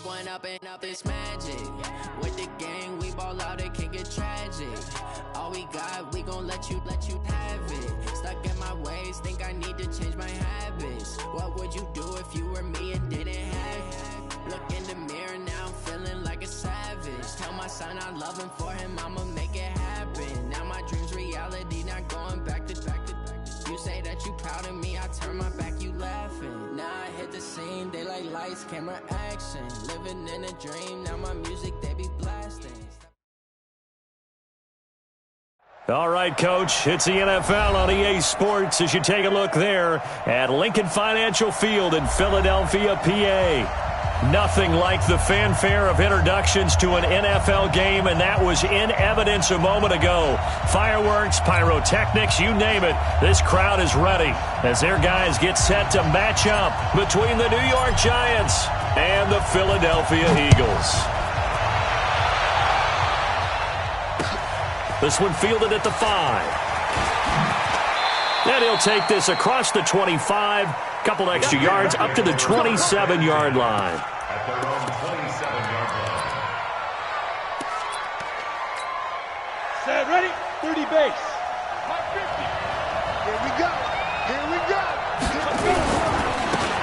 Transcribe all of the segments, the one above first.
One up and up is magic. With the gang, we ball out, it can get tragic. All we got, we gon' let you have it. Stuck in my ways, think I need to change my habits. What would you do if you were me and didn't have it? Look in the mirror, now I'm feeling like a savage. Tell my son I love him, for him I'ma make it happen. Now my dream's reality, not going back to. You say that you proud of me, I turn my back, you laughing. Now I hit the scene, they like lights, camera, action. Living in a dream, now my music, they be blasting. All right, Coach, it's the NFL on EA Sports as you take a look there at Lincoln Financial Field in Philadelphia, PA. Nothing like the fanfare of introductions to an NFL game, and that was in evidence a moment ago. Fireworks, pyrotechnics, you name it. This crowd is ready as their guys get set to match up between the New York Giants and the Philadelphia Eagles. This one fielded at the 5. And he'll take this across the 25. Couple extra yards up to the 27-yard line. At their own 27-yard line. Set, ready, 30 base. My 50. Here we go. Here we go.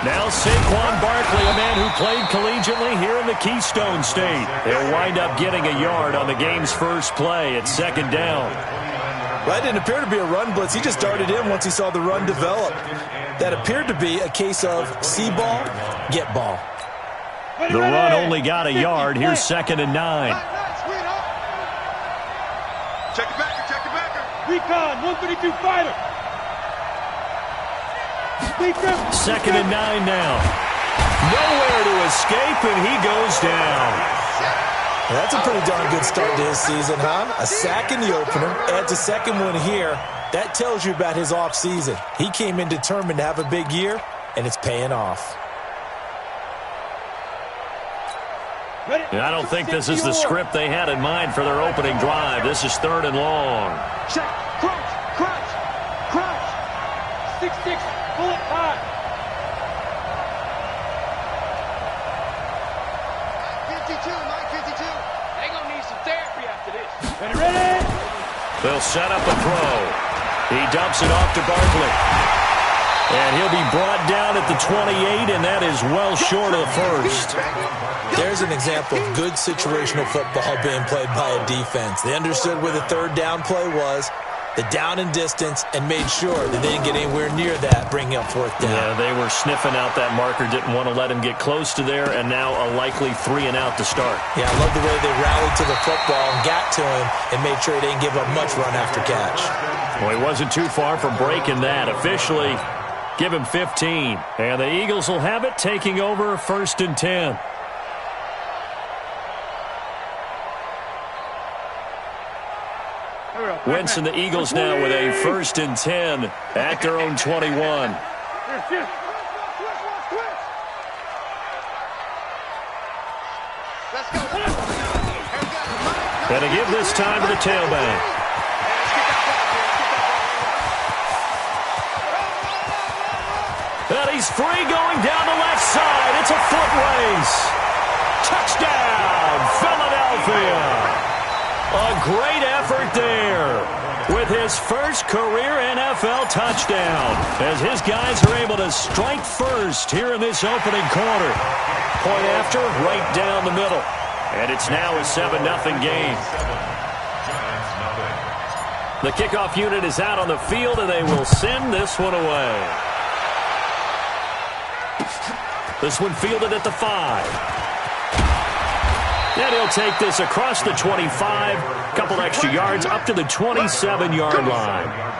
Now Saquon Barkley, a man who played collegiately here in the Keystone State. They'll wind up getting a yard on the game's first play at second down. That didn't appear to be a run blitz. He just darted in once he saw the run develop. That appeared to be a case of see ball, get ball. The run only got a yard. Here's second and 9. Check it backer. Recon, 132 fighter. Second and 9 now. Nowhere to escape, and he goes down. That's a pretty darn good start to his season, huh? A sack in the opener, adds a second one here. That tells you about his offseason. He came in determined to have a big year, and it's paying off. I don't think this is the script they had in mind for their opening drive. This is third and long. Check, crunch. 6-6, pull it high. 52, Mike 52. They gonna need some therapy after this. Ready? They'll set up a throw. He dumps it off to Barkley. And he'll be brought down at the 28, and that is well short of the first. There's an example of good situational football being played by a defense. They understood where the third down play was, the down and distance, and made sure that they didn't get anywhere near that, bringing up fourth down. Yeah, they were sniffing out that marker, didn't want to let him get close to there, and now a likely 3 and out to start. Yeah, I love the way they rallied to the football and got to him and made sure he didn't give up much run after catch. Well, he wasn't too far from breaking that. Officially, give him 15. And the Eagles will have it, taking over first and 10. Wentz and the Eagles now with a first and 10 at their own 21. And to give this time to the tailback. And he's free going down the left side. It's a foot race. Touchdown, Philadelphia. A great effort there with his first career NFL touchdown as his guys are able to strike first here in this opening quarter. Point after, right down the middle. And it's now a 7-0 game. The kickoff unit is out on the field, and they will send this one away. This one fielded at the 5. And he'll take this across the 25, couple extra yards up to the 27-yard line.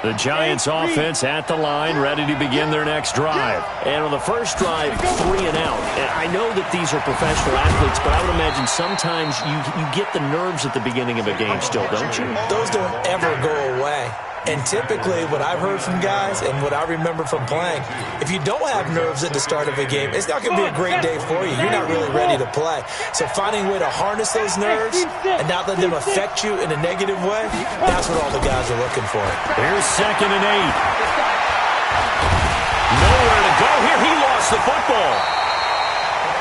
The Giants offense at the line, ready to begin their next drive. And on the first drive, 3 and out. And I know that these are professional athletes, but I would imagine sometimes you get the nerves at the beginning of a game still, don't you? Those don't ever go away. And typically what I've heard from guys and what I remember from playing, if you don't have nerves at the start of a game, it's not going to be a great day for you. You're not really ready to play. So finding a way to harness those nerves and not let them affect you in a negative way, that's what all the guys are looking for. Here's 2nd and 8. Nowhere to go here. He lost the football.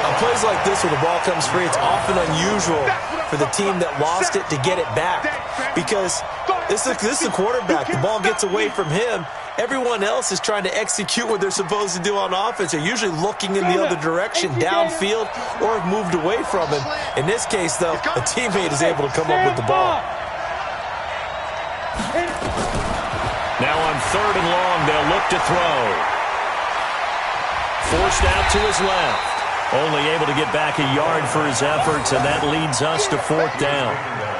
On plays like this where the ball comes free, it's often unusual for the team that lost it to get it back because this is the quarterback. The ball gets away from him. Everyone else is trying to execute what they're supposed to do on offense. They're usually looking in the other direction, downfield, or have moved away from him. In this case, though, a teammate is able to come up with the ball. Now on 3rd and long, they'll look to throw. Forced out to his left. Only able to get back a yard for his efforts, and that leads us to 4th down.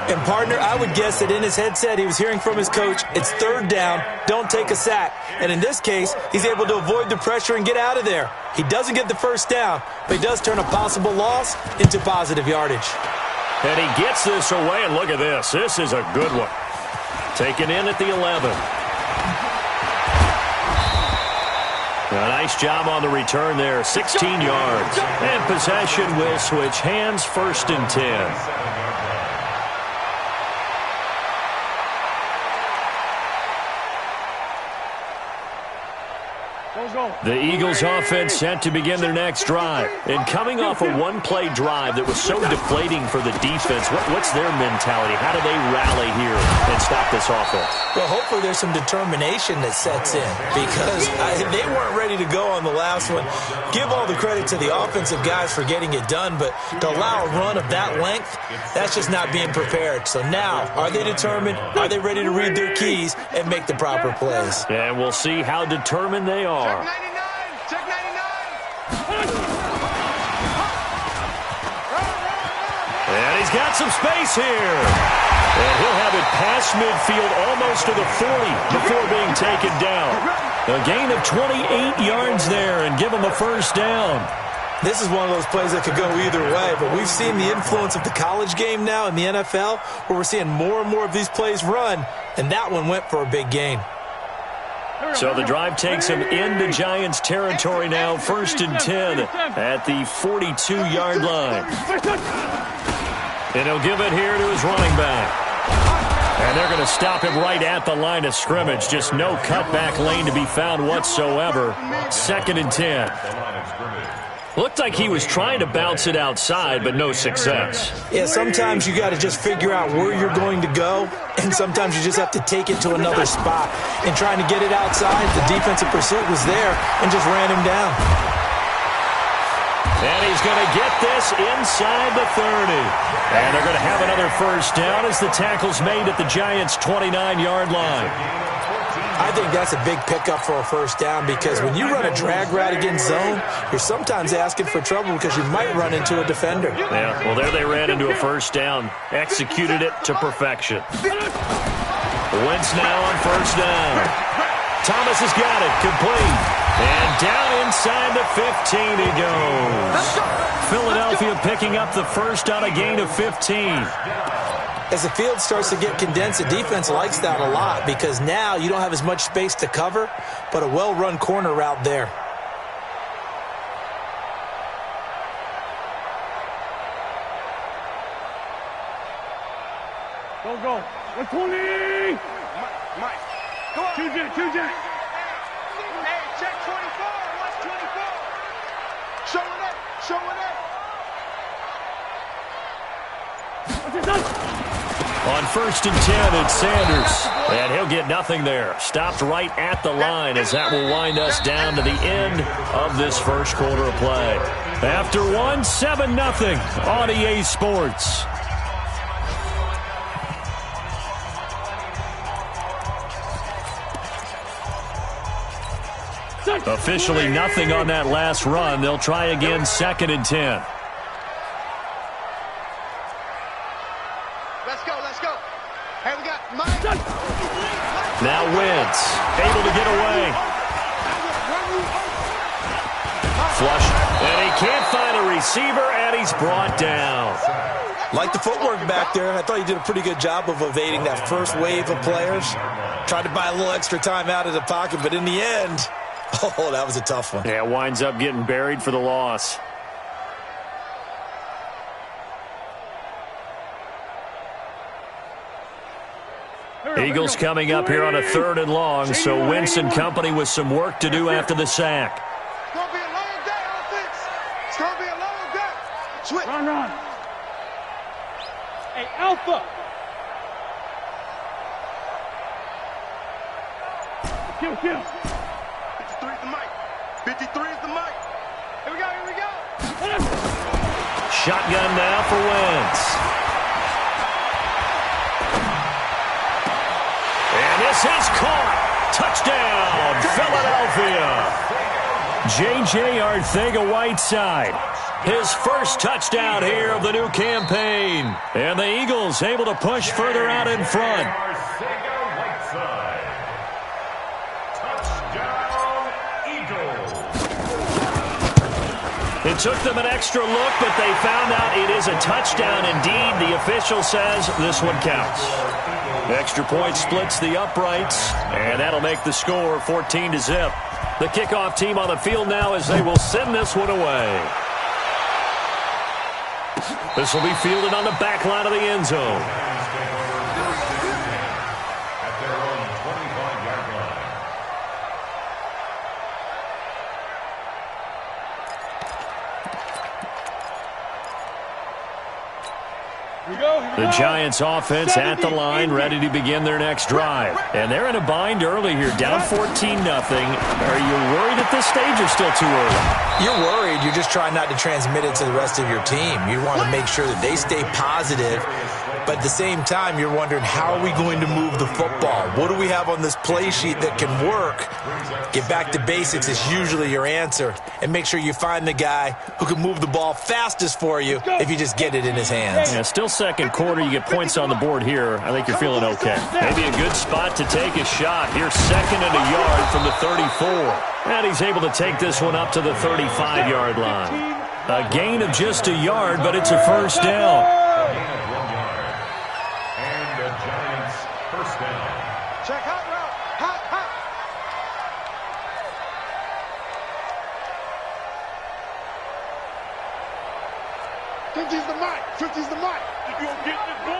And, partner, I would guess that in his headset he was hearing from his coach, it's 3rd down, don't take a sack. And in this case, he's able to avoid the pressure and get out of there. He doesn't get the 1st down, but he does turn a possible loss into positive yardage. And he gets this away, and look at this. This is a good one. Taken in at the 11. A nice job on the return there, 16 yards. And possession will switch hands, 1st and 10. The Eagles offense set to begin their next drive. And coming off a one-play drive that was so deflating for the defense, what's their mentality? How do they rally here and stop this offense? Well, hopefully there's some determination that sets in because they weren't ready to go on the last one. Give all the credit to the offensive guys for getting it done, but to allow a run of that length, that's just not being prepared. So now, are they determined? Are they ready to read their keys and make the proper plays? And we'll see how determined they are. Check 99. And he's got some space here. And he'll have it past midfield almost to the 40 before being taken down. A gain of 28 yards there and give him a 1st down. This is one of those plays that could go either way, but we've seen the influence of the college game now in the NFL where we're seeing more and more of these plays run, and that one went for a big gain. So the drive takes him into Giants territory now, 1st and 10 at the 42-yard line. And he'll give it here to his running back. And they're going to stop him right at the line of scrimmage. Just no cutback lane to be found whatsoever. 2nd and 10. Looked like he was trying to bounce it outside, but no success. Yeah, sometimes you got to just figure out where you're going to go, and sometimes you just have to take it to another spot. And trying to get it outside, the defensive pursuit was there and just ran him down. And he's going to get this inside the 30. And they're going to have another 1st down as the tackle's made at the Giants' 29-yard line. I think that's a big pickup for a 1st down because when you run a drag route against zone, you're sometimes asking for trouble because you might run into a defender. Yeah, well, there they ran into a 1st down. Executed it to perfection. Wentz now on 1st down. Thomas has got it. Complete. And down inside the 15 he goes. Philadelphia picking up the 1st on a gain of 15. As the field starts to get condensed, the defense likes that a lot because now you don't have as much space to cover, but a well-run corner route there. Go. 120. Mike. Go on. 2 Jet. Hey, check 24. Watch 24. Showing up. On 1st and 10, it's Sanders. And he'll get nothing there. Stopped right at the line as that will wind us down to the end of this 1st quarter of play. After 7-0 on EA Sports. Officially nothing on that last run. They'll try again 2nd and 10. Let's go. Hey, we got Mike. Now Wentz, able to get away. Flush, and he can't find a receiver, and he's brought down. Like the footwork back there. I thought he did a pretty good job of evading that first wave of players. Tried to buy a little extra time out of the pocket, but in the end, oh, that was a tough one. Yeah, winds up getting buried for the loss. Eagles coming up here on a 3rd and long, so Wentz and company with some work to do after the sack. It's going to be a long day, offense. It's going to be a long day. Switch. Run. Hey, Alpha. Kill. 53 is the mic. 53 is the mic. Here we go. Shotgun now for Wentz. And this is caught. Touchdown, Philadelphia. J.J. Arcega-Whiteside. His first touchdown here of the new campaign. And the Eagles able to push further out in front. Arcega-Whiteside. Touchdown, Eagles. It took them an extra look, but they found out it is a touchdown indeed. The official says this one counts. Extra point splits the uprights, and that'll make the score 14-0. The kickoff team on the field now as they will send this one away. This will be fielded on the back line of the end zone. At their own 25-yard line. The Giants offense at the line, ready to begin their next drive. And they're in a bind early here, down 14-0. Are you worried at this stage or still too early? You're worried. You're just trying not to transmit it to the rest of your team. You want to make sure that they stay positive. But at the same time, you're wondering, how are we going to move the football? What do we have on this play sheet that can work? Get back to basics is usually your answer. And make sure you find the guy who can move the ball fastest for you if you just get it in his hands. Yeah, still second quarter. You get points on the board here. I think you're feeling okay. Maybe a good spot to take a shot. Here's 2nd and a yard from the 34. And he's able to take this one up to the 35-yard line. A gain of just a yard, but it's a first down. First down. Check hot route. Hot. 50's the mic. 50's the mic. You gonna get this, boy?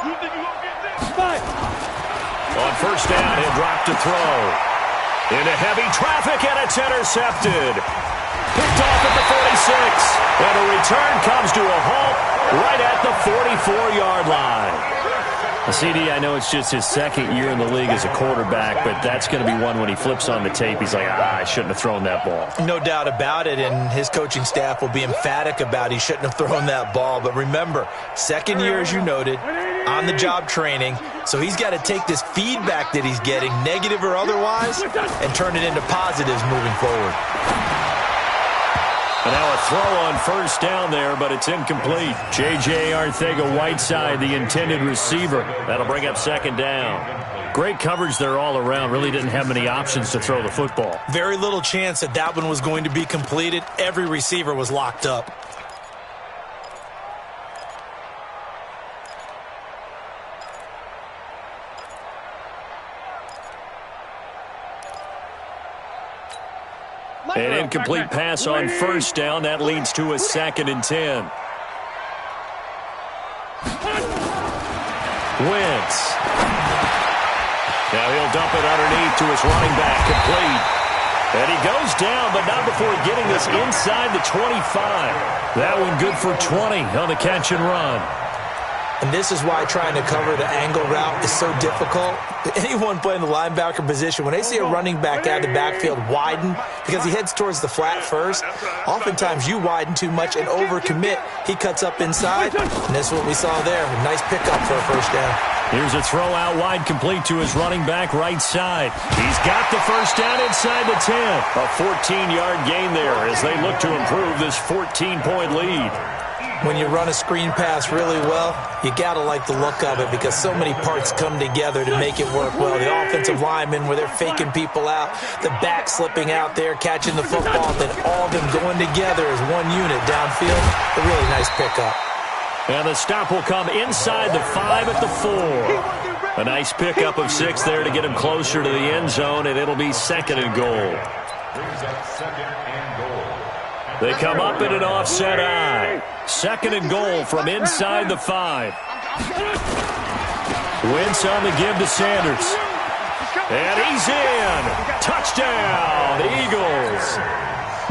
You think you gonna get this? On first down, he'll drop to throw. Into heavy traffic, and it's intercepted. Picked off at the 46. And the return comes to a halt right at the 44-yard line. CD, I know it's just his 2nd year in the league as a quarterback, but that's going to be one when he flips on the tape. He's like, I shouldn't have thrown that ball. No doubt about it, and his coaching staff will be emphatic about he shouldn't have thrown that ball. But remember, 2nd year, as you noted, on-the-job training, so he's got to take this feedback that he's getting, negative or otherwise, and turn it into positives moving forward. And now a throw on first down there, but it's incomplete. J.J. Arcega-Whiteside, the intended receiver. That'll bring up 2nd down. Great coverage there all around. Really didn't have many options to throw the football. Very little chance that that one was going to be completed. Every receiver was locked up. An incomplete pass on first down. That leads to a 2nd and 10. Wentz. Now he'll dump it underneath to his running back, complete. And he goes down, but not before getting this inside the 25. That one good for 20 on the catch and run. And this is why trying to cover the angle route is so difficult. Anyone playing the linebacker position, when they see a running back out of the backfield widen, because he heads towards the flat first, oftentimes you widen too much and overcommit. He cuts up inside, and that's what we saw there. A nice pickup for a first down. Here's a throw out wide, complete to his running back right side. He's got the first down inside the 10. A 14-yard gain there as they look to improve this 14-point lead. When you run a screen pass really well, you got to like the look of it because so many parts come together to make it work well. The offensive linemen, where they're faking people out, the back slipping out there, catching the football, then all of them going together as one unit downfield. A really nice pickup. And the stop will come inside the 5 at the 4. A nice pickup of 6 there to get him closer to the end zone, and it'll be 2nd and goal. Brings up 2nd and goal. They come up in an offset eye. 2nd and goal from inside the 5. Wentz on the give to Sanders. And he's in. Touchdown, Eagles.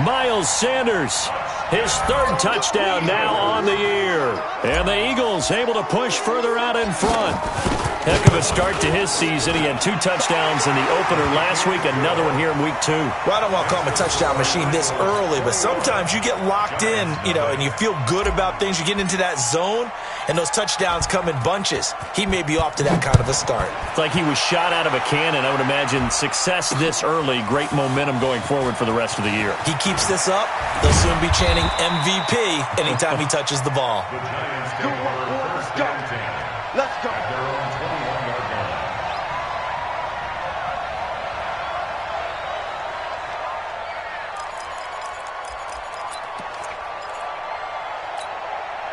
Miles Sanders, his 3rd touchdown now on the year. And the Eagles able to push further out in front. Heck of a start to his season. He had 2 touchdowns in the opener last week, another one here in week 2. Well, I don't want to call him a touchdown machine this early, but sometimes you get locked in, and you feel good about things. You get into that zone, and those touchdowns come in bunches. He may be off to that kind of a start. It's like he was shot out of a cannon. I would imagine success this early, great momentum going forward for the rest of the year. He keeps this up, they'll soon be chanting MVP anytime he touches the ball. The Giants take over first down 10. Let's go. At their own 21-yard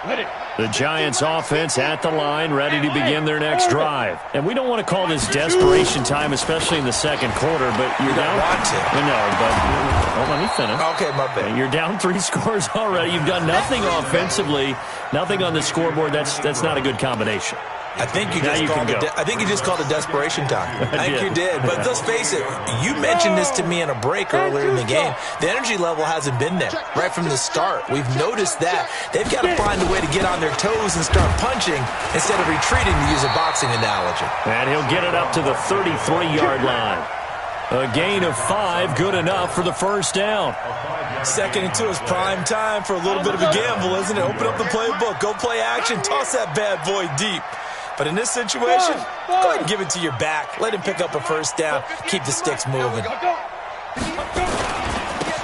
line. The Giants offense at the line, ready to begin their next drive. And we don't want to call this desperation time, especially in the second quarter, but you're down. Want to. No, but let me finish. Okay, my bad. You're down 3 scores already. You've done nothing offensively, nothing on the scoreboard. That's not a good combination. I think you just called it desperation time. I think you did. But let's face it, you mentioned this to me in a break earlier in the game. The energy level hasn't been there right from the start. We've noticed that. They've got to find a way to get on their toes and start punching instead of retreating, to use a boxing analogy. And he'll get it up to the 33-yard line. A gain of 5, good enough for the first down. 2nd and 2 is prime time for a little bit of a gamble, isn't it? Open up the playbook, go play action, toss that bad boy deep. But in this situation, go ahead and give it to your back. Let him pick up a first down. Keep the sticks moving.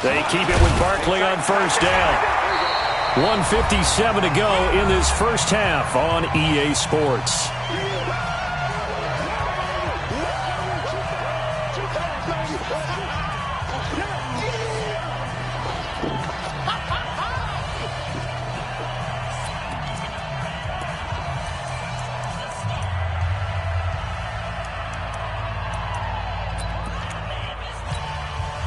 They keep it with Barkley on first down. 1:57 to go in this first half on EA Sports.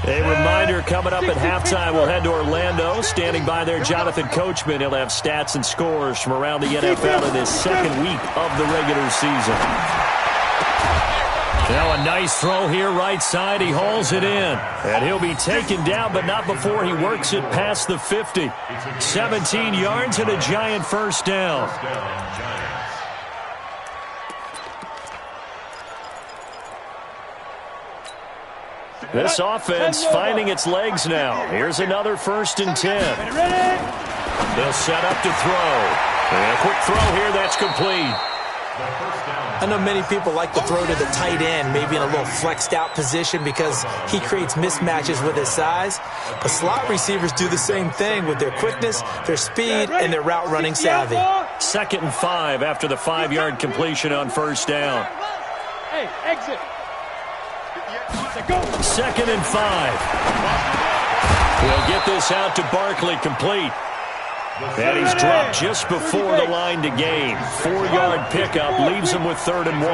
A reminder, coming up at halftime, we'll head to Orlando. Standing by there, Jonathan Coachman. He'll have stats and scores from around the NFL in his 2nd week of the regular season. Now a nice throw here, right side. He hauls it in. And he'll be taken down, but not before he works it past the 50. 17 yards and a Giant first down. This offense finding its legs now. Here's another 1st and 10. They'll set up to throw. And a quick throw here, that's complete. I know many people like to throw to the tight end, maybe in a little flexed out position because he creates mismatches with his size. But slot receivers do the same thing with their quickness, their speed, and their route running savvy. 2nd and 5 after the 5-yard completion on first down. Hey, exit. 2nd and 5. He'll get this out to Barkley, complete. And he's dropped just before the line to gain. 4-yard pickup leaves him with 3rd and 1.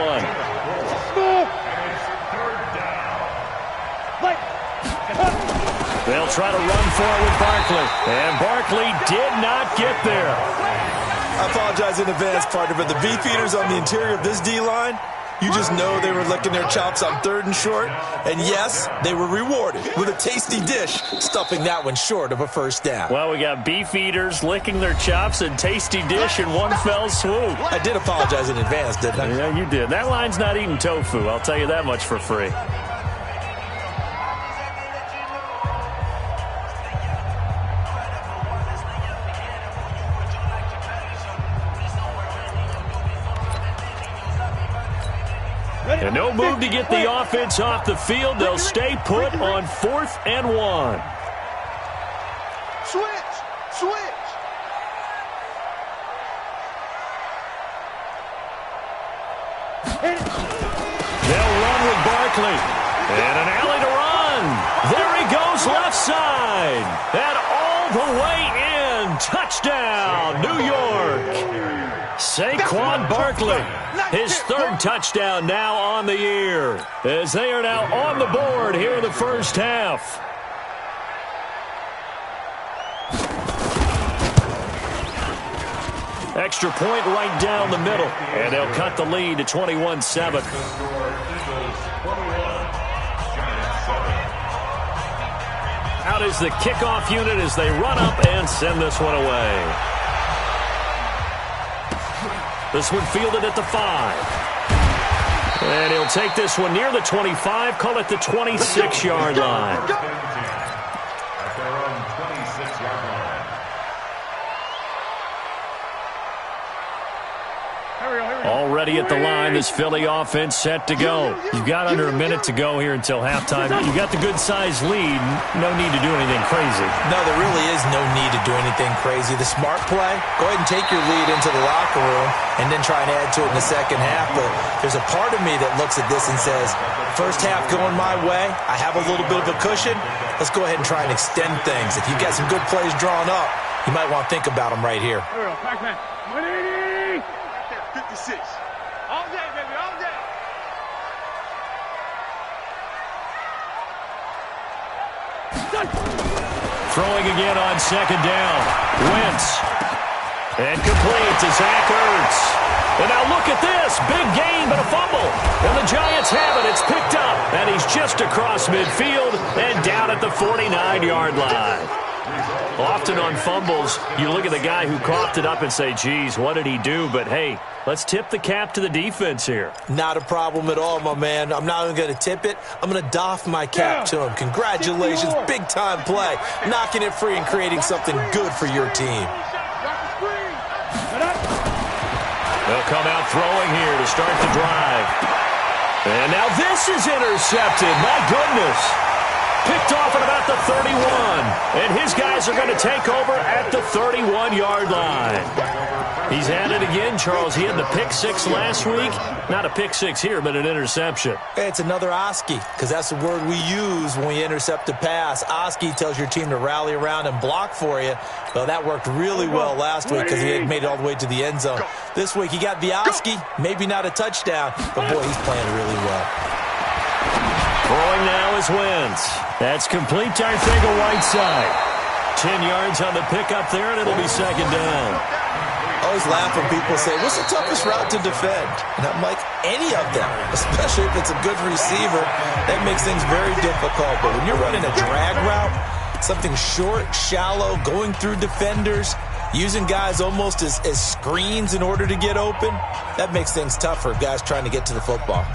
They'll try to run for it with Barkley. And Barkley did not get there. I apologize in advance, partner, but the beefeaters on the interior of this D-line, you just know they were licking their chops on 3rd and short. And yes, they were rewarded with a tasty dish, stuffing that one short of a first down. Well, we got beef eaters licking their chops and tasty dish in one fell swoop. I did apologize in advance, didn't I? Yeah, you did. That line's not eating tofu, I'll tell you that much for free. And no move to get the offense off the field. They'll stay put on 4th and 1. Switch. They'll run with Barkley. And an alley to run. There he goes left side. And all the way in one. Touchdown, New York. Saquon Barkley, his third touchdown now on the year, as they are now on the board here in the first half. Extra point right down the middle, and they'll cut the lead to 21-7. Out is the kickoff unit as they run up and send this one away. This one fielded at the 5. And he'll take this one near the 25, call it the 26-yard line. At their own 26-yard line. Already at the line, this Philly offense set to go. You've got under a minute to go here until halftime. You've got the good-sized lead. No need to do anything crazy. No, there really is no need to do anything crazy. The smart play, go ahead and take your lead into the locker room and then try and add to it in the second half. But there's a part of me that looks at this and says, first half going my way, I have a little bit of a cushion. Let's go ahead and try and extend things. If you've got some good plays drawn up, you might want to think about them right here. Here we go. Pac-Man. 56. All day, baby, all day. Throwing again on second down. Wentz. And complete to Zach Ertz. And now look at this. Big gain, but a fumble. And the Giants have it. It's picked up. And he's just across midfield and down at the 49-yard line. Often on fumbles, you look at the guy who coughed it up and say, geez, what did he do? But, hey, let's tip the cap to the defense here. Not a problem at all, my man. I'm not even going to tip it. I'm going to doff my cap to him. Congratulations, big-time play. Knocking it free and creating something good for your team. They'll come out throwing here to start the drive. And now this is intercepted. My goodness. Picked off at about the 31. And his guys are going to take over at the 31-yard line. He's at it again, Charles. He had the pick six last week. Not a pick six here, but an interception. It's another Oski, because that's the word we use when we intercept a pass. Oski tells your team to rally around and block for you. Well, that worked really well last week because he had made it all the way to the end zone. This week he got the Oski, maybe not a touchdown, but boy, he's playing really well. Throwing now is Wentz. That's complete to Whiteside. 10 yards on the pickup there, and it'll be second down. I always laugh when people say, what's the toughest route to defend? And I'm like, any of them, especially if it's a good receiver. That makes things very difficult. But when you're running a drag route, something short, shallow, going through defenders, using guys almost as screens in order to get open, that makes things tough for guys trying to get to the football.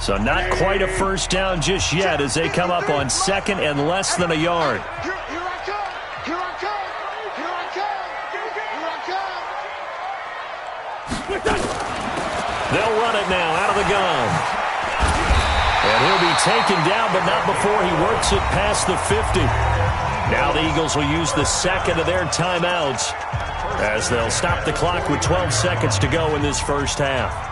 So not quite a first down just yet as they come up on second and less than a yard. Here I come. Here I come. Here I come. Here I come. They'll run it now out of the gun. And he'll be taken down, but not before he works it past the 50. Now the Eagles will use the second of their timeouts as they'll stop the clock with 12 seconds to go in this first half.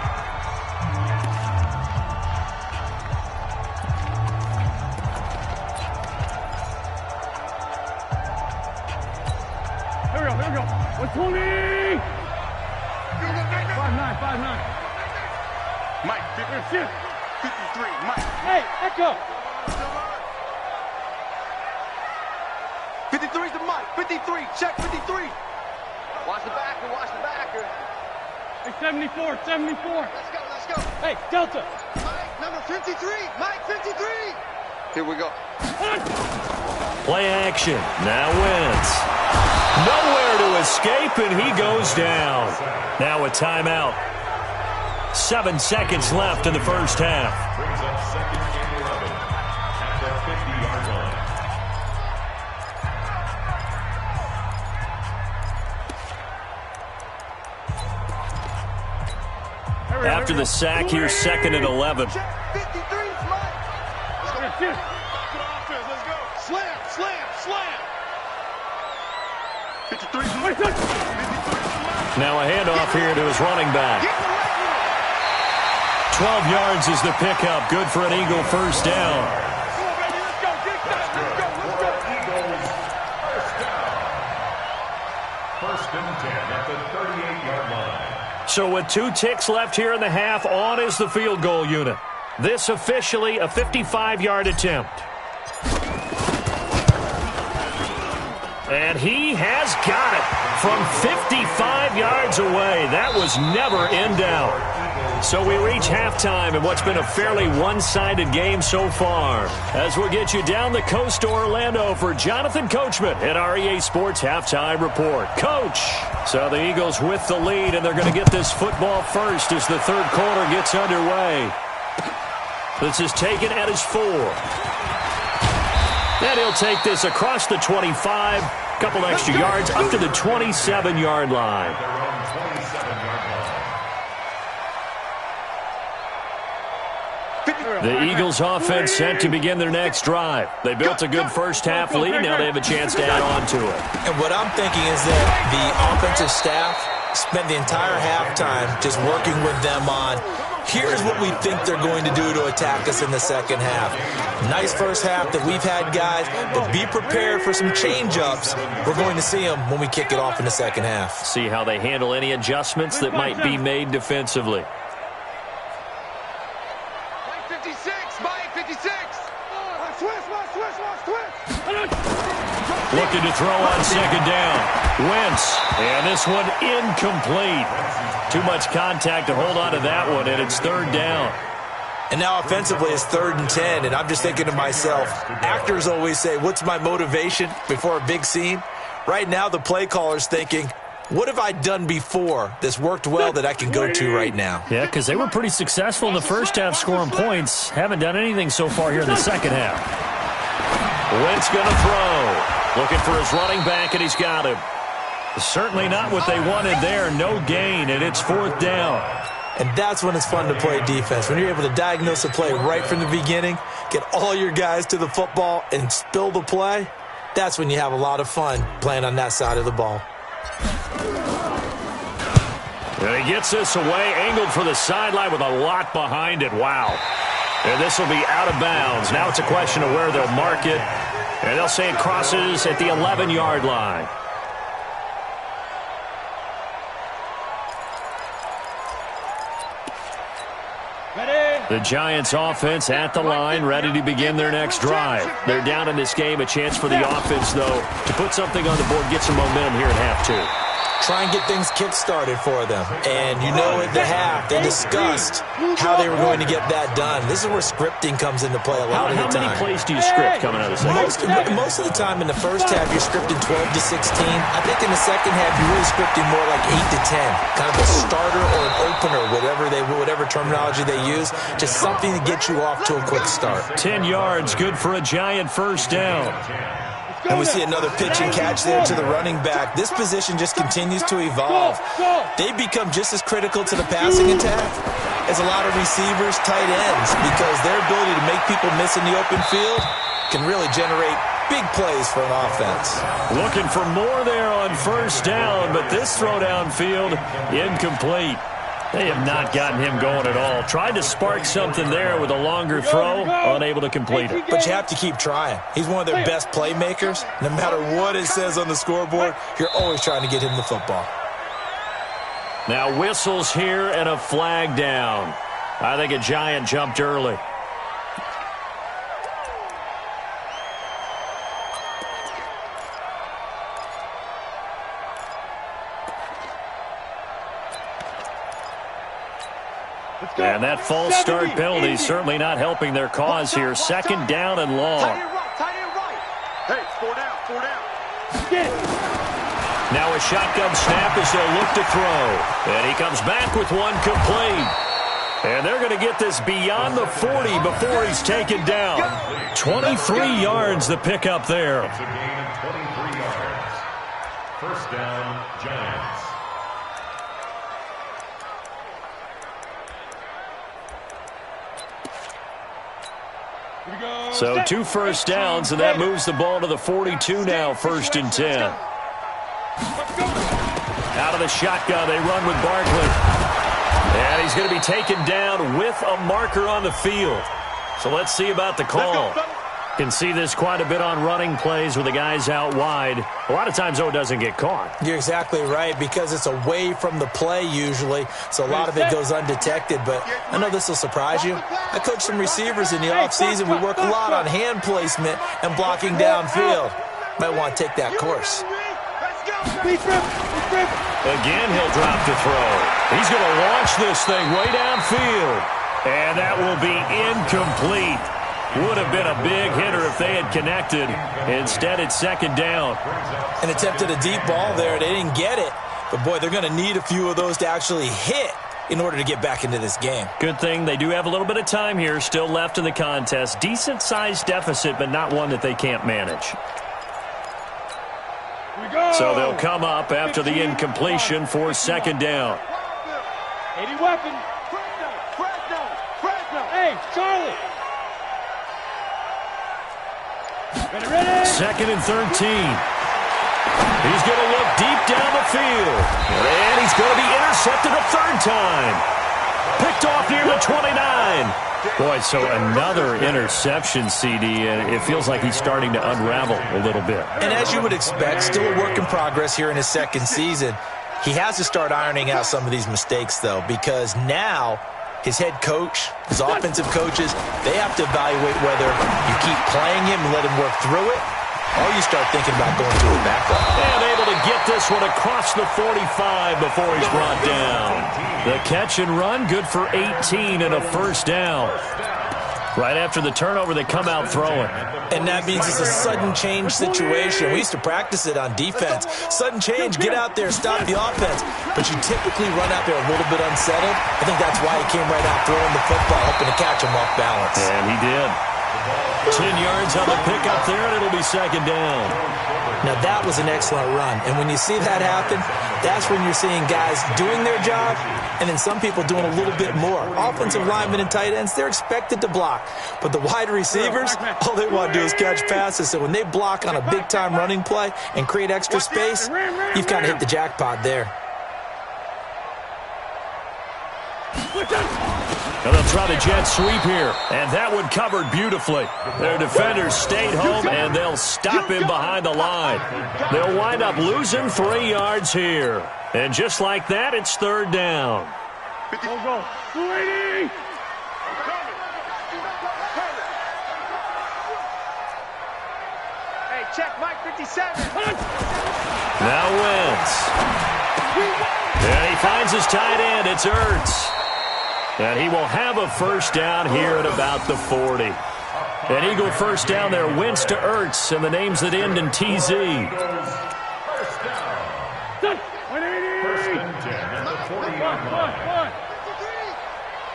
Mike, 53, Mike. Hey, Echo. 53 to Mike. 53, check 53. Watch the backer, watch the backer. Hey, 74, 74. Let's go. Hey, Delta. Mike, number 53. Mike, 53. Here we go. Play action. Now Wentz. Nowhere to escape, and he goes down. Now a timeout. 7 seconds left in the first half. Brings up second and 11 at the 50-yard line. After the sack, here's second and 11. 53's Mike. Let's go. Good offense. Let's go. Slam. 53's Mike. 53's Mike. Now a handoff here to his running back. 12 yards is the pickup. Good for an Eagle first down. First and 10 at the 38-yard line. So with 2 ticks left here in the half, on is the field goal unit. This officially a 55-yard attempt. And he has got it from 55 yards away. That was never in doubt. So we reach halftime in what's been a fairly one-sided game so far. As we'll get you down the coast to Orlando for Jonathan Coachman at our EA Sports Halftime Report. Coach! So the Eagles with the lead, and they're going to get this football first as the third quarter gets underway. This is taken at his 4. And he'll take this across the 25, a couple extra yards, up to the 27-yard line. The Eagles offense set to begin their next drive. They built a good first-half lead. Now they have a chance to add on to it. And what I'm thinking is that the offensive staff spent the entire halftime just working with them on, here's what we think they're going to do to attack us in the second half. Nice first half that we've had, guys, but be prepared for some change-ups. We're going to see them when we kick it off in the second half. See how they handle any adjustments that might be made defensively. Looking to throw on second down. Wentz, and this one incomplete. Too much contact to hold on to that one, and it's third down. And now offensively it's 3rd and 10, and I'm just thinking to myself, actors always say, what's my motivation before a big scene? Right now the play caller's thinking, what have I done before that's worked well that I can go to right now? Yeah, because they were pretty successful in the first half scoring points. Haven't done anything so far here in the second half. Wentz going to throw. Looking for his running back, and he's got him. Certainly not what they wanted there. No gain, and it's 4th down. And that's when it's fun to play defense. When you're able to diagnose a play right from the beginning, get all your guys to the football, and spill the play, that's when you have a lot of fun playing on that side of the ball. And he gets this away, angled for the sideline with a lot behind it. Wow. And this will be out of bounds. Now it's a question of where they'll mark it. And they'll say it crosses at the 11-yard line. The Giants offense at the line, ready to begin their next drive. They're down in this game. A chance for the offense, though, to put something on the board, get some momentum here at half 2. Try and get things kick-started for them. And you know at the half, they discussed how they were going to get that done. This is where scripting comes into play a lot of the time. How many plays do you script coming out of the second? Most of the time in the first half, you're scripting 12 to 16. I think in the second half, you're really scripting more like 8 to 10. Kind of a starter or an opener, whatever terminology they use. Just something to get you off to a quick start. 10 yards, good for a Giant first down. And we see another pitch and catch there to the running back. This position just continues to evolve. They become just as critical to the passing attack as a lot of receivers, tight ends, because their ability to make people miss in the open field can really generate big plays for an offense. Looking for more there on first down, but this throw downfield, incomplete. They have not gotten him going at all. Tried to spark something there with a longer throw, unable to complete it. But you have to keep trying. He's one of their best playmakers. No matter what it says on the scoreboard, you're always trying to get him the football. Now whistles here and a flag down. I think a Giant jumped early. And that false start penalty certainly not helping their cause here. Second down and long. Hey, 4 down. Now a shotgun snap as they'll look to throw. And he comes back with one complete. And they're going to get this beyond the 40 before he's taken down. 23 yards the pickup there. It's a gain of 23 yards. First down, Giants. So 2 first downs, and that moves the ball to the 42 now, 1st and 10. Out of the shotgun, they run with Barkley. And he's going to be taken down with a marker on the field. So let's see about the call. Can see this quite a bit on running plays with the guys out wide. A lot of times, though, it doesn't get caught. You're exactly right, because it's away from the play usually, so a lot of it goes undetected. But I know this will surprise you. I coach some receivers in the offseason. We work a lot on hand placement and blocking downfield. Might want to take that course. Again, he'll drop to throw. He's going to launch this thing way downfield. And that will be incomplete. Would have been a big hitter if they had connected. Instead, it's second down. And attempted a deep ball there. They didn't get it. But, boy, they're going to need a few of those to actually hit in order to get back into this game. Good thing they do have a little bit of time here still left in the contest. Decent-sized deficit, but not one that they can't manage. So they'll come up after the incompletion for second down. 80 weapon. Hey, Charlie. Ready. Second and 13. He's going to look deep down the field. And he's going to be intercepted a third time. Picked off near the 29. Boy, so another interception, CD, and it feels like he's starting to unravel a little bit. And as you would expect, still a work in progress here in his second season. He has to start ironing out some of these mistakes, though, because now his head coach, his offensive coaches, they have to evaluate whether you keep playing him and let him work through it, or you start thinking about going to a backup. And able to get this one across the 45 before he's brought down. The catch and run, good for 18 and a first down. Right after the turnover, they come out throwing. And that means it's a sudden change situation. We used to practice it on defense. Sudden change, get out there, stop the offense. But you typically run out there a little bit unsettled. I think that's why he came right out throwing the football, hoping to catch him off balance. And he did. 10 yards on the pickup there, and it'll be second down. Now, that was an excellent run. And when you see that happen, that's when you're seeing guys doing their job and then some people doing a little bit more. Offensive linemen and tight ends, they're expected to block. But the wide receivers, all they want to do is catch passes. So when they block on a big-time running play and create extra space, you've kind of hit the jackpot there. And they'll try the jet sweep here. And that one covered beautifully. Their defenders stayed home, and they'll stop him behind the line. They'll wind up losing 3 yards here. And just like that, it's third down. Go. 280. Hey, check Mike 57. Now Wentz. And he finds his tight end. It's Ertz. And he will have a first down here at about the 40. An Eagle first down there. Wentz to Ertz, and the names that end in TZ.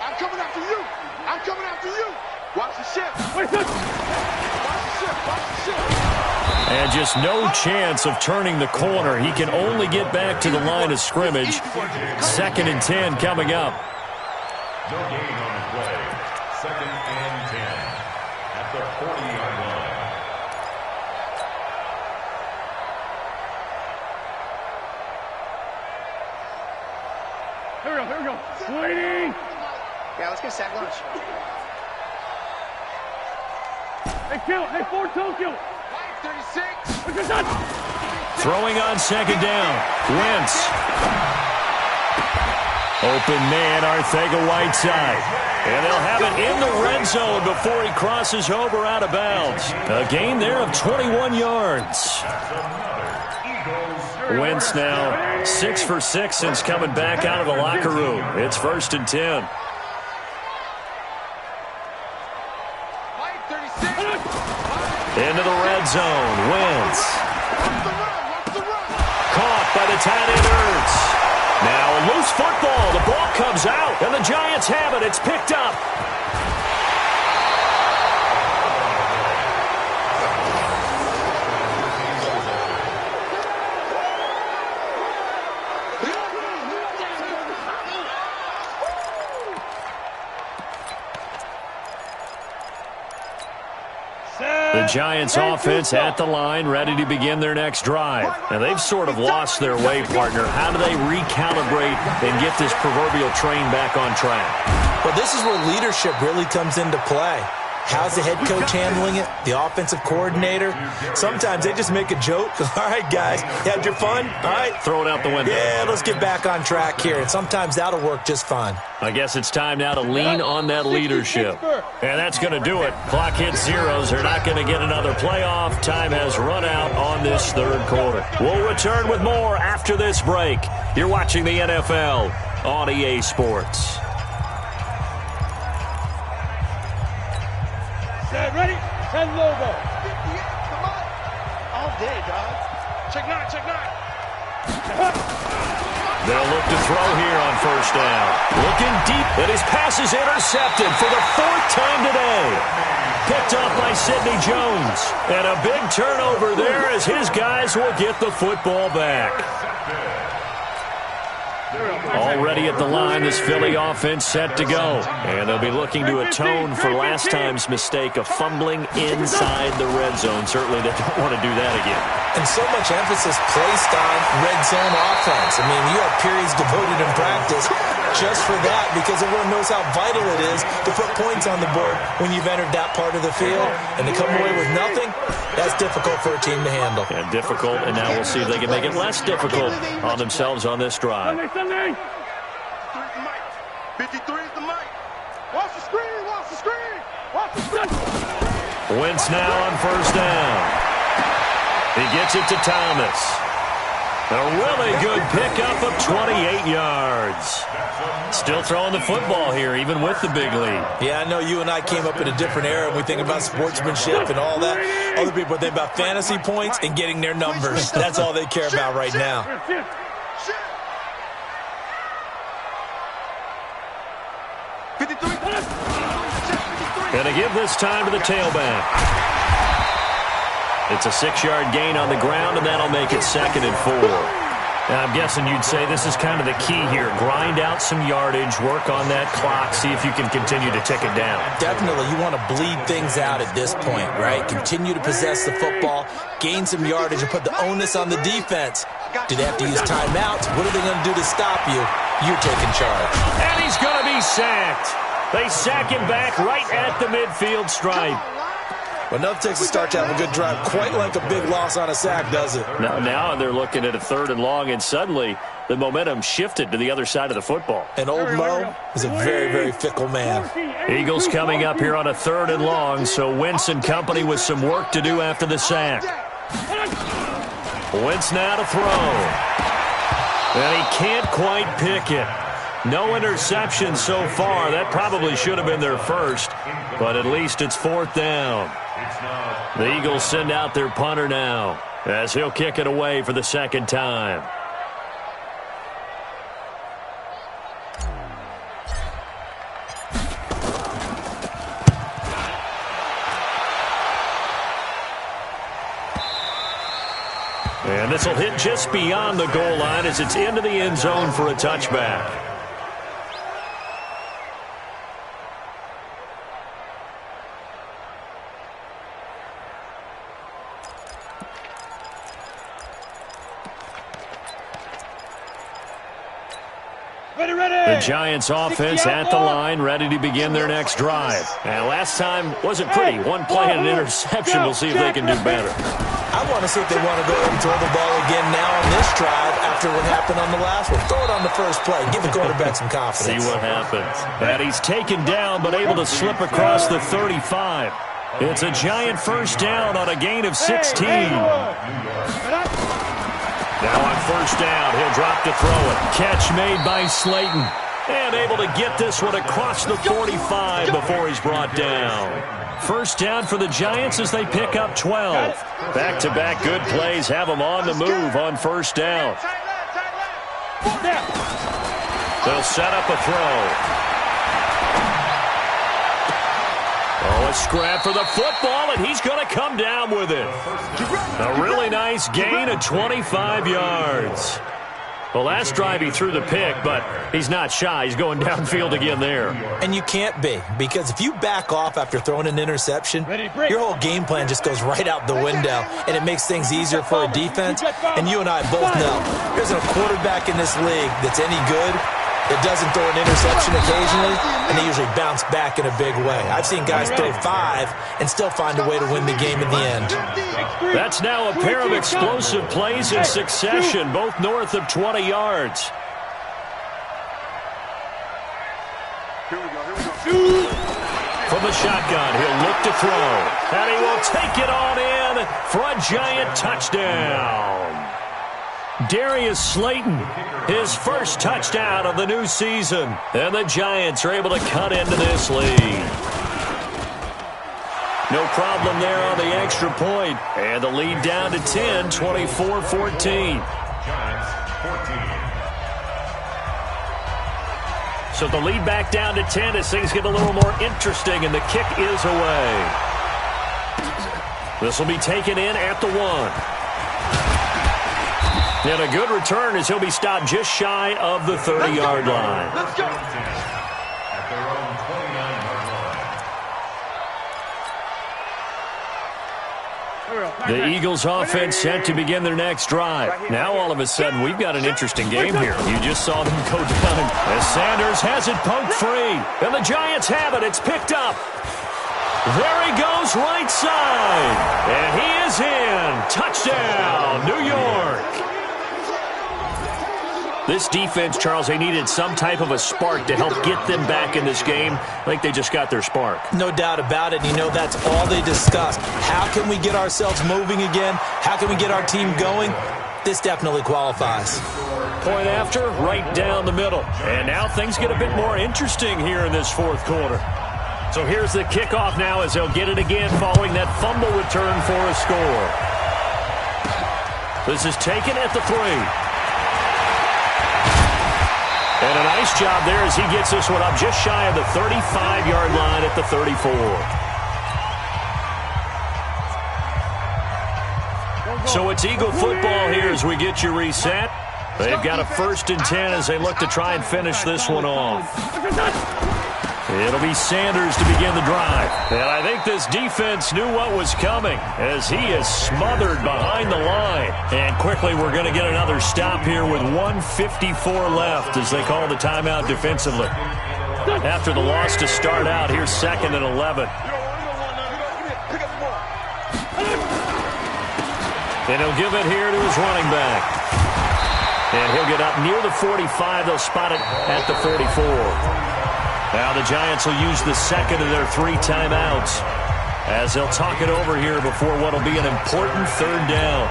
I'm coming after you. I'm coming after you. Watch the ship. Watch the ship. And just no chance of turning the corner. He can only get back to the line of scrimmage. Second and 10 coming up. No gain on the play. Second and 10 at the 40-yard line. Here we go. 280. Yeah, let's get sack lunch. Hey, kill. Hey, 4-2, kill. 36. Throwing on second down. Wentz. Open man, Arcega-Whiteside. And they'll have it in the red zone before he crosses over out of bounds. A gain there of 21 yards. Wentz now 6 for 6 since coming back out of the locker room. It's first and 10. Into the red zone. Wentz. Caught by the tight end Ertz. Now a loose football. The ball comes out, and the Giants have it. It's picked up. The Giants offense at the line, ready to begin their next drive. And they've sort of lost their way, partner. How do they recalibrate and get this proverbial train back on track? Well, this is where leadership really comes into play. How's the head coach handling it? The offensive coordinator? Sometimes they just make a joke. All right, guys, you had your fun? All right. Throw it out the window. Yeah, let's get back on track here. And sometimes that'll work just fine. I guess it's time now to lean on that leadership. And that's going to do it. Clock hits zeros. They're not going to get another playoff. Time has run out on this third quarter. We'll return with more after this break. You're watching the NFL on EA Sports. Set, ready? 10 logo. All day, dog. Check nine. They'll look to throw here on first down. Looking deep, and his pass is intercepted for the fourth time today. Picked off by Sidney Jones. And a big turnover there as his guys will get the football back. Already at the line, this Philly offense set to go. And they'll be looking to atone for last time's mistake of fumbling inside the red zone. Certainly they don't want to do that again. And so much emphasis placed on red zone offense. I mean, you have periods devoted in practice just for that because everyone knows how vital it is to put points on the board when you've entered that part of the field. And to come away with nothing, that's difficult for a team to handle. And difficult, and now we'll see if they can make it less difficult on themselves on this drive. Sunday. 53 is the mic. Watch the screen. Wentz now on first down. He gets it to Thomas. A really good pickup of 28 yards. Still throwing the football here, even with the big lead. Yeah, I know you and I came up in a different era, and we think about sportsmanship and all that. Other people think about fantasy points and getting their numbers. That's all they care about right now. Gonna give this time to the tailback. It's a 6-yard gain on the ground, and that'll make it 2nd and 4. Now, I'm guessing you'd say this is kind of the key here. Grind out some yardage, work on that clock, see if you can continue to tick it down. Definitely. You want to bleed things out at this point, right? Continue to possess the football, gain some yardage, and put the onus on the defense. Do they have to use timeouts? What are they going to do to stop you? You're taking charge. And he's going to be sacked. They sack him back right at the midfield stripe. Well, enough takes a start to have a good drive. Quite like a big loss on a sack, does it? Now they're looking at a 3rd and long, and suddenly the momentum shifted to the other side of the football. And old Mo is a very, very fickle man. Eagles coming up here on a 3rd and long, so Wentz and company with some work to do after the sack. Wentz now to throw. And he can't quite pick it. No interception so far. That probably should have been their first, but at least it's 4th down. The Eagles send out their punter now as he'll kick it away for the 2nd time. And this will hit just beyond the goal line as it's into the end zone for a touchback. The Giants offense at the line, ready to begin their next drive. And last time wasn't pretty. One play and an interception. We'll see if they can do better. I want to see if they want to go and throw the ball again now on this drive after what happened on the last one. Throw it on the first play. Give the quarterback some confidence. See what happens. And he's taken down but able to slip across the 35. It's a Giant first down on a gain of 16. Now on first down, he'll drop to throw it. Catch made by Slayton. And able to get this one across the 45 before he's brought down. First down for the Giants as they pick up 12. Back-to-back good plays have them on the move on first down. They'll set up a throw. Oh, a scrap for the football, and he's going to come down with it. A really nice gain of 25 yards. The last drive he threw the pick, but he's not shy. He's going downfield again there. And you can't be, because if you back off after throwing an interception, your whole game plan just goes right out the window, and it makes things easier for a defense. And you and I both know there's a quarterback in this league that's any good. that doesn't throw an interception occasionally, and they usually bounce back in a big way. I've seen guys throw 5 and still find a way to win the game in the end. That's now a pair of explosive plays in succession, both north of 20 yards. From the shotgun, he'll look to throw. And he will take it on in for a giant touchdown. Darius Slayton, his first touchdown of the new season. And the Giants are able to cut into this lead. No problem there on the extra point. And the lead down to 10, 24-14. So the lead back down to 10 as things get a little more interesting, and the kick is away. This will be taken in at the 1. And a good return as he'll be stopped just shy of the 30-yard line. Let's go. At their own 29-yard line. The Eagles offense set to begin their next drive. Now all of a sudden we've got an interesting game here. You just saw them go down as Sanders has it poked free. And the Giants have it. It's picked up. There he goes right side. And he is in. Touchdown, New York. This defense, Charles, they needed some type of a spark to help get them back in this game. I think they just got their spark. No doubt about it. You know, that's all they discussed. How can we get ourselves moving again? How can we get our team going? This definitely qualifies. Point after, right down the middle. And now things get a bit more interesting here in this fourth quarter. So here's the kickoff now as they'll get it again following that fumble return for a score. This is taken at the 3. And a nice job there as he gets this one up just shy of the 35-yard line at the 34. So it's Eagle football here as we get you reset. They've got a 1st and 10 as they look to try and finish this one off. It'll be Sanders to begin the drive. And I think this defense knew what was coming as he is smothered behind the line. And quickly we're going to get another stop here with 1:54 left as they call the timeout defensively. After the loss to start out, here's 2nd and 11. And he'll give it here to his running back. And he'll get up near the 45. They'll spot it at the 44. Now the Giants will use the 2nd of their 3 timeouts as they'll talk it over here before what will be an important 3rd down.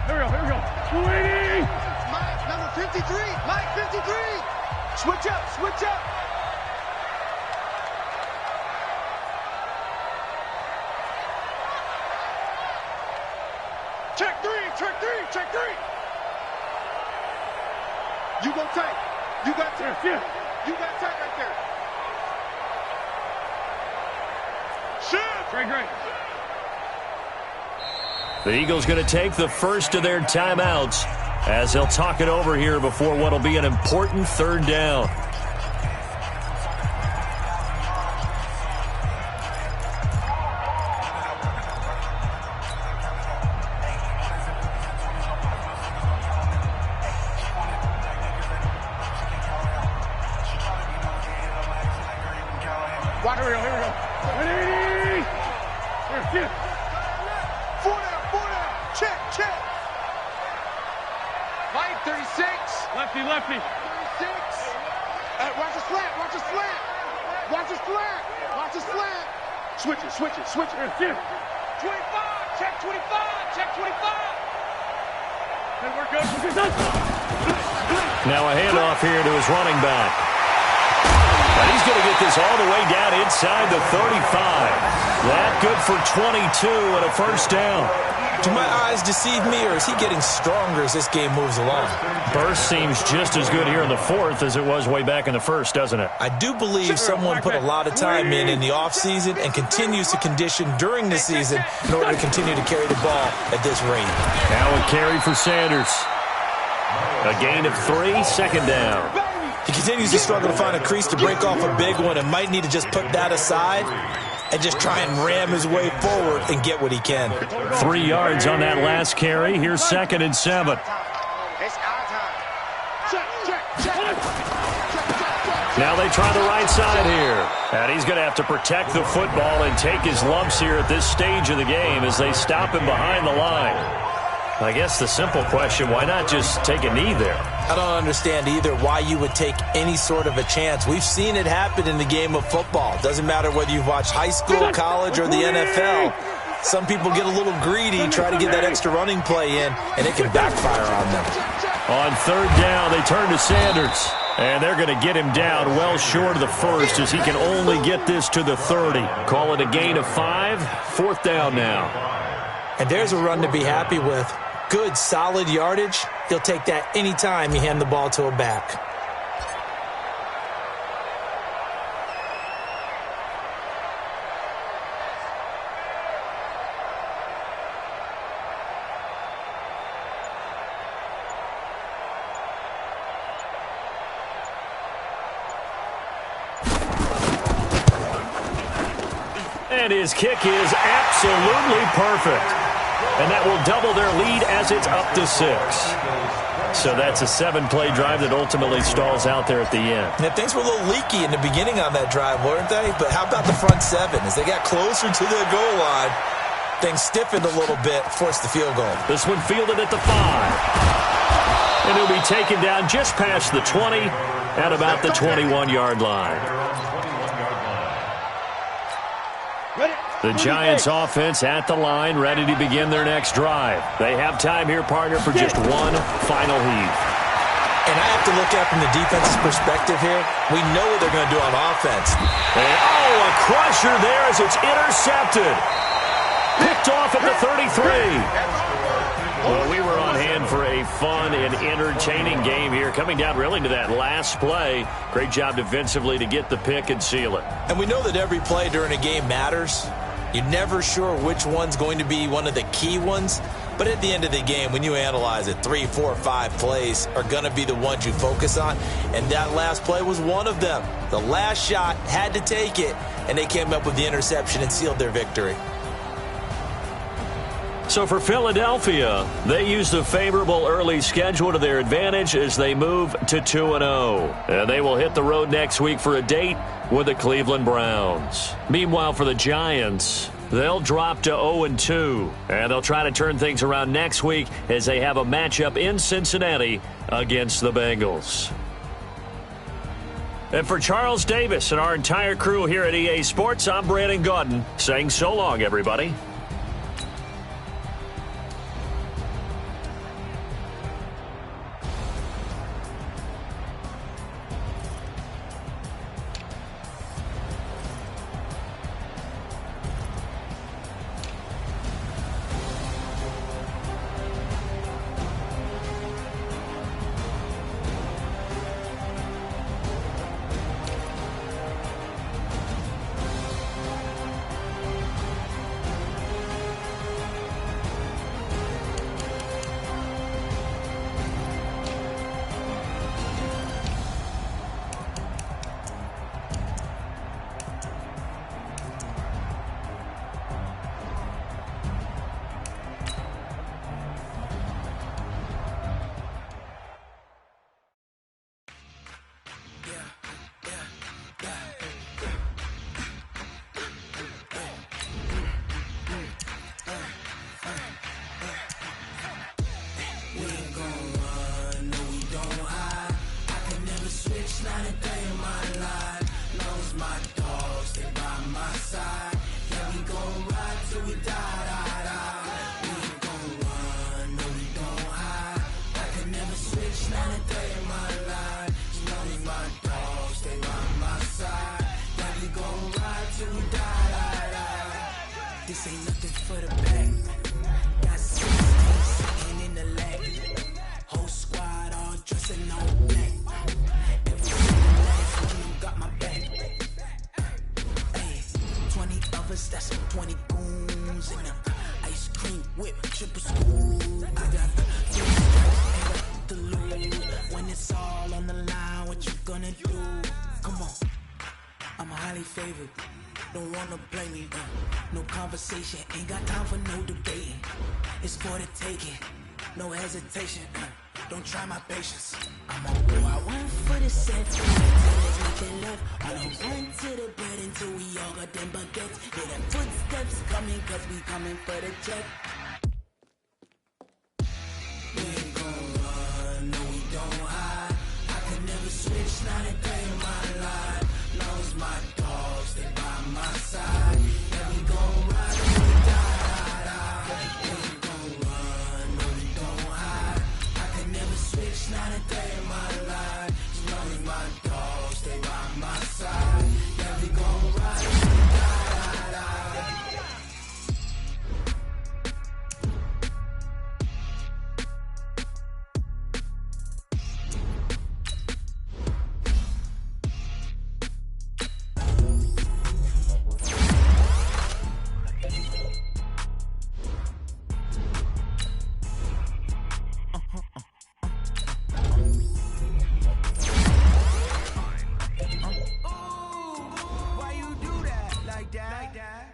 Here we go. 280. Mike, number 53. Mike, 53. Switch up. Check 3. You go tight. You got tight. Yeah. You got tight right there. Shoot. Great. The Eagles going to take the 1st of their timeouts as they'll talk it over here before what will be an important 3rd down. Here we go. 180. Here. 4 down. Check. Mike, 36. Lefty. 36. Watch his slant. Switch it. Here. 25. Check 25. Good work, coach. Now a handoff here to his running back. And he's going to get this all the way down inside the 35. That good for 22 and a 1st down. Do my eyes deceive me, or is he getting stronger as this game moves along? Burst seems just as good here in the 4th as it was way back in the 1st, doesn't it? I do believe someone put a lot of time in the offseason and continues to condition during the season in order to continue to carry the ball at this rate. Now a carry for Sanders. A gain of 3, 2nd down. He continues to struggle to find a crease to break off a big one and might need to just put that aside. and just try and ram his way forward and get what he can. 3 yards on that last carry. Here's 2nd and 7. It's our time. Now they try the right side here. And he's going to have to protect the football and take his lumps here at this stage of the game as they stop him behind the line. I guess the simple question, why not just take a knee there? I don't understand either why you would take any sort of a chance. We've seen it happen in the game of football. Doesn't matter whether you've watched high school, college, or the NFL. Some people get a little greedy, try to get that extra running play in, and it can backfire on them. On 3rd down, they turn to Sanders. And they're going to get him down well short of the first as he can only get this to the 30. Call it a gain of 5. 4th down now. And there's a run to be happy with. Good, solid yardage. He'll take that anytime you hand the ball to a back. And his kick is absolutely perfect. And that will double their lead as it's up to 6. So that's a 7-play drive that ultimately stalls out there at the end. Yeah, things were a little leaky in the beginning on that drive, weren't they? But how about the front 7? As they got closer to the goal line, things stiffened a little bit, forced the field goal. This one fielded at the 5. And he'll be taken down just past the 20 at about the 21-yard line. The Giants offense at the line, ready to begin their next drive. They have time here, partner, for just one final heave. And I have to look at from the defense's perspective here. We know what they're going to do on offense. And, a crusher there as it's intercepted. Picked off at the 33. Well, we were on hand for a fun and entertaining game here, coming down really to that last play. Great job defensively to get the pick and seal it. And we know that every play during a game matters. You're never sure which one's going to be one of the key ones. But at the end of the game, when you analyze it, 3, 4, 5 plays are going to be the ones you focus on. And that last play was one of them. The last shot had to take it, and they came up with the interception and sealed their victory. So for Philadelphia, they used a favorable early schedule to their advantage as they move to 2-0. And they will hit the road next week for a date with the Cleveland Browns. Meanwhile, for the Giants, they'll drop to 0-2. And they'll try to turn things around next week as they have a matchup in Cincinnati against the Bengals. And for Charles Davis and our entire crew here at EA Sports, I'm Brandon Gaudin saying so long, everybody. I'm highly favored. Don't wanna blame me. No conversation, ain't got time for no debating. It's for the taking, no hesitation. Don't try my patience. I'm on go out one for the set. Let's make it left. I don't run to the bed until we all got them baguettes. Hear them footsteps coming, cause we coming for the check. We ain't gon' run, no we don't hide. I could never switch, not a day in my life. Long as my dogs, they by my side. Yeah, we gon' ride till we die. We ain't gon' run, no we don't hide. I could never switch, not a day in my life. As long as my dogs, they by my side. Yeah, we gon' ride till we die.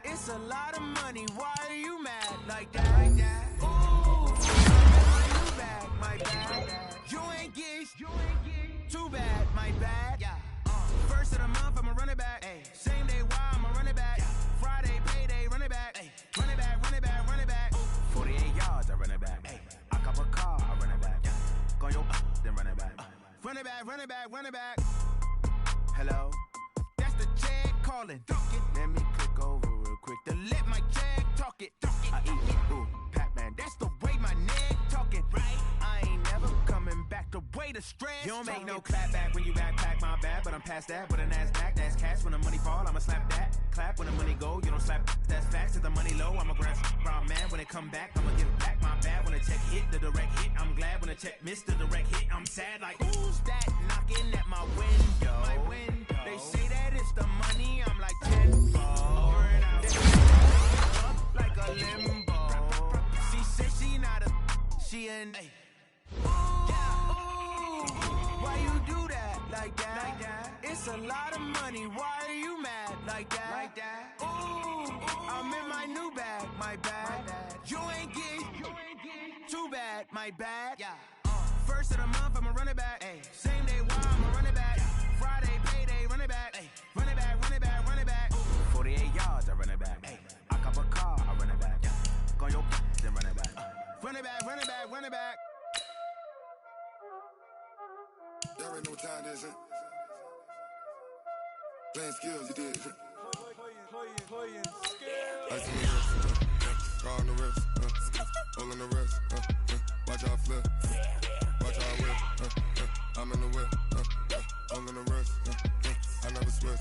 It's a lot of money, why are you mad like that? Ooh, my new bag, my bad. You ain't geek, too bad, my bad. First of the month, I'ma run it back. Same day, why I'ma run it back. Friday, payday, run it back. Run it back, run it back, run it back. 48 yards, I run it back. I cop a car, I run it back. Go yo, then run it back. Run it back, run it back, run it back. Hello, that's the check calling. Let me click over real quick to let my check talk it. I eat it, ooh, Pac-Man, that's the way my neck talking. Right, I ain't never coming back the way the stress. You don't make no clap back when you backpack, my bad, but I'm past that. With an ass back, that's cash. When the money fall, I'ma slap that. Clap when the money go, you don't slap. That's facts. If the money low, I'ma grab brown man. When it come back, I'ma give back my bad. When the check hit, the direct hit, I'm glad. When the check missed the direct hit, I'm sad. Like who's that knocking at my window? My window. They say that it's the money, I'm like 10 like a limbo. She said she not a, she an why you do that like that? It's a lot of money, why are you mad like that? Ooh, I'm in my new bag, my bad. You ain't geek, too bad, my bad. First of the month, I'ma run it back. Same day, why I'ma run it back. Friday, payday, run it back. Run it back, run it back, run it back. 48 yards, I run it back. I cop a car, I run it back. Go yo, then run it back. Run it back, run it back, run it back. Y'all already know what time it is, huh? Playing skills, you did. Playing skills. Ice in the wrist, car on the wrist, hole in the wrist, watch out flip, watch out whip, I'm in the whip, hole in the wrist, I never switch,